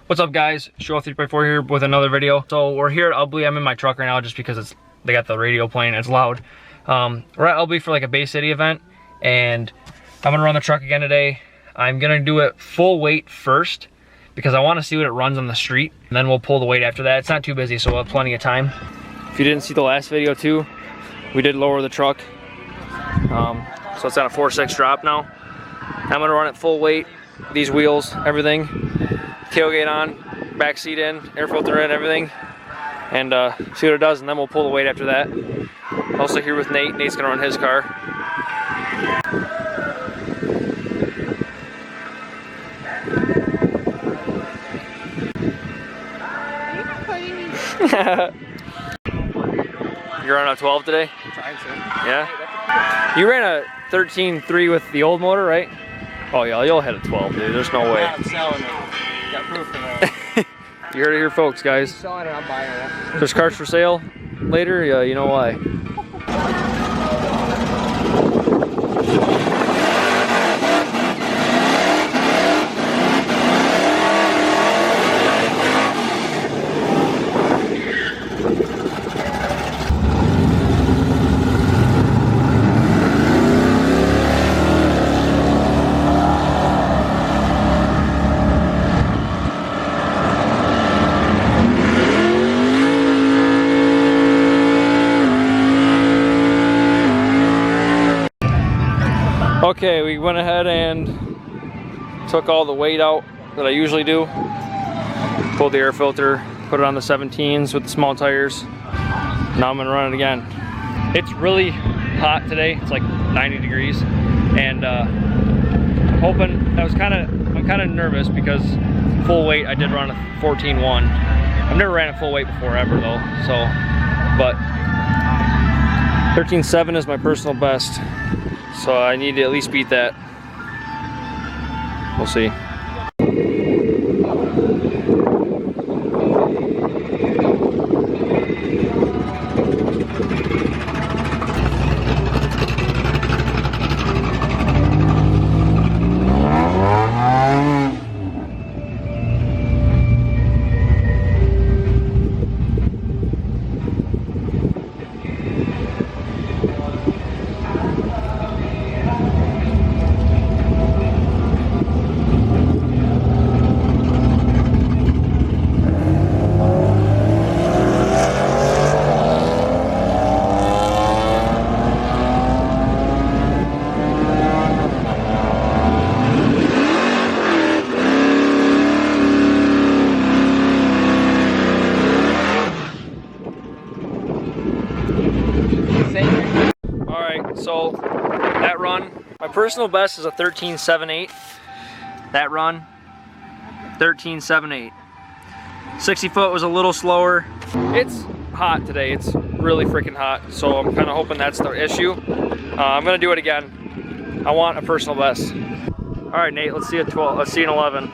What's up, guys? Show 3x4 here with another video. So we're here at Ubley. I'm in my truck right now just because they got the radio playing. It's loud. We're at Ubley for like a Bay City event, and I'm gonna run the truck again today. I'm gonna do it full weight first because I want to see what it runs on the street, and then we'll pull the weight after that. It's not too busy, so we'll have plenty of time. If you didn't see the last video too, we did lower the truck. So it's on a 4.6 drop now. I'm gonna run it full weight. These wheels, everything. Tailgate on, back seat in, air filter in, everything, and see what it does, and then we'll pull the weight after that. Also here with Nate. Nate's gonna run his car. You're running a 12 today? I'm trying to. Yeah? You ran a 13.3 with the old motor, right? Oh yeah, you'll hit a 12, dude. There's no way. I'm selling it. Got proof for that. You heard it here, folks, guys. I'm selling it, I'm buying it. There's cars for sale later. Yeah, you know why. Okay, we went ahead and took all the weight out that I usually do. Pulled the air filter, put it on the 17s with the small tires. Now I'm gonna run it again. It's really hot today. It's like 90 degrees, and I'm hoping. I'm kind of nervous because full weight I did run a 14.1. I've never ran a full weight before ever though. So, but 13.7 is my personal best. So I need to at least beat that. We'll see. So that run, my personal best is a 13.78. That run, 13.78. 60 foot was a little slower. It's hot today. It's really freaking hot. So I'm kind of hoping that's the issue. I'm gonna do it again. I want a personal best. All right, Nate. Let's see a 12. Let's see an 11.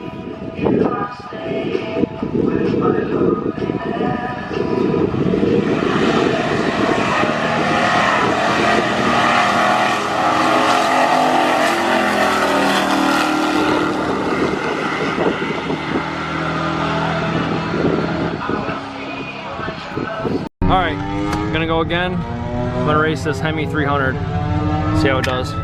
All right, I'm gonna go again. I'm gonna race this Hemi 300, see how it does.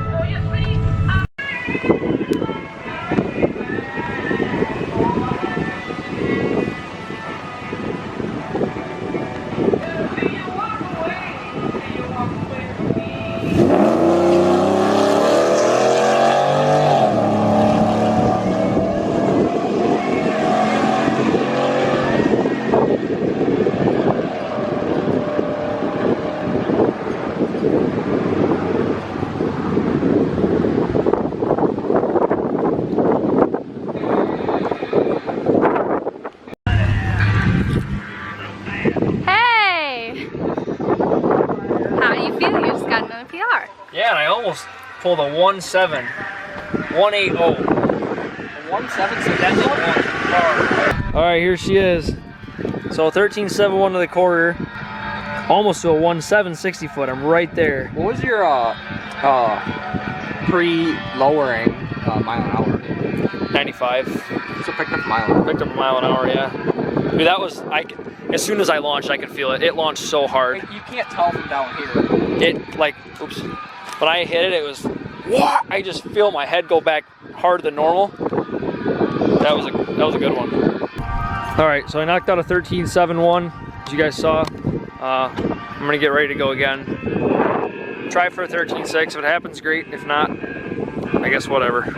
Yeah, and I almost pulled a 1.7, 1.80. 1.7, so that's one. All right, here she is. So 13.71 to the quarter, almost to a 1.7 60 foot. I'm right there. What was your pre-lowering mile an hour? 95. So also picked up a mile an hour. Picked up a mile an hour, yeah. Dude, that was, as soon as I launched, I could feel it. It launched so hard. You can't tell from down here. It, like, oops. When I hit it, it was, what? I just feel my head go back harder than normal. That was a good one. All right, so I knocked out a 13.71, as you guys saw. I'm gonna get ready to go again. Try for a 13.6. If it happens, great. If not, I guess whatever.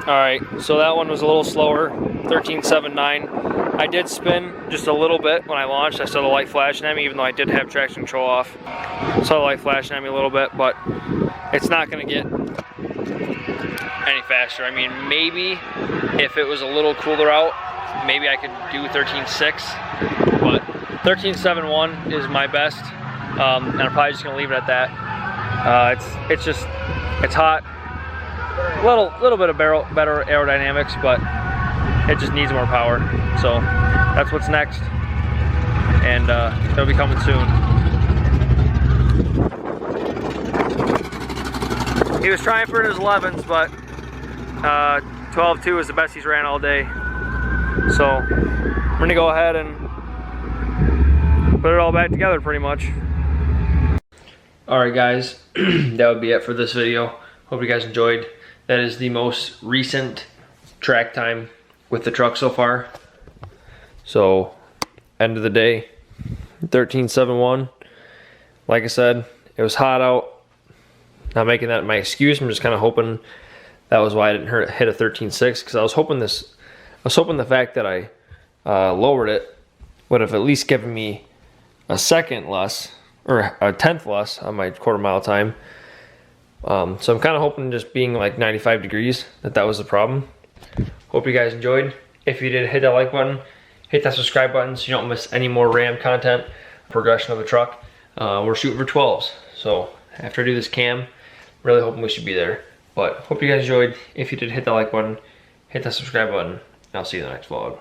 Alright, so that one was a little slower, 13.79. I did spin just a little bit when I launched. I saw the light flashing at me, even though I did have traction control off. Saw the light flashing at me a little bit, but it's not going to get any faster. I mean, maybe if it was a little cooler out, maybe I could do 13.6, but 13.71 is my best, and I'm probably just going to leave it at that. It's hot. Little bit of better aerodynamics, but it just needs more power. So that's what's next, and it'll be coming soon. He was trying for his 11s, but 12.2 is the best he's ran all day. So I'm gonna go ahead and put it all back together pretty much. Alright guys, that would be it for this video. Hope you guys enjoyed. That is the most recent track time with the truck so far. So, end of the day, 13.71. Like I said, it was hot out. Not making that my excuse. I'm just kind of hoping that was why I didn't hit a 13.6, because I was hoping the fact that I lowered it would have at least given me a second less, or a tenth less on my quarter mile time. So I'm kind of hoping, just being like 95 degrees, that was the problem. Hope you guys enjoyed. If you did, hit that like button, hit that subscribe button so you don't miss any more Ram content, progression of the truck. We're shooting for 12s, so after I do this cam, really hoping we should be there. But hope you guys enjoyed. If you did, hit that like button, hit that subscribe button, and I'll see you in the next vlog.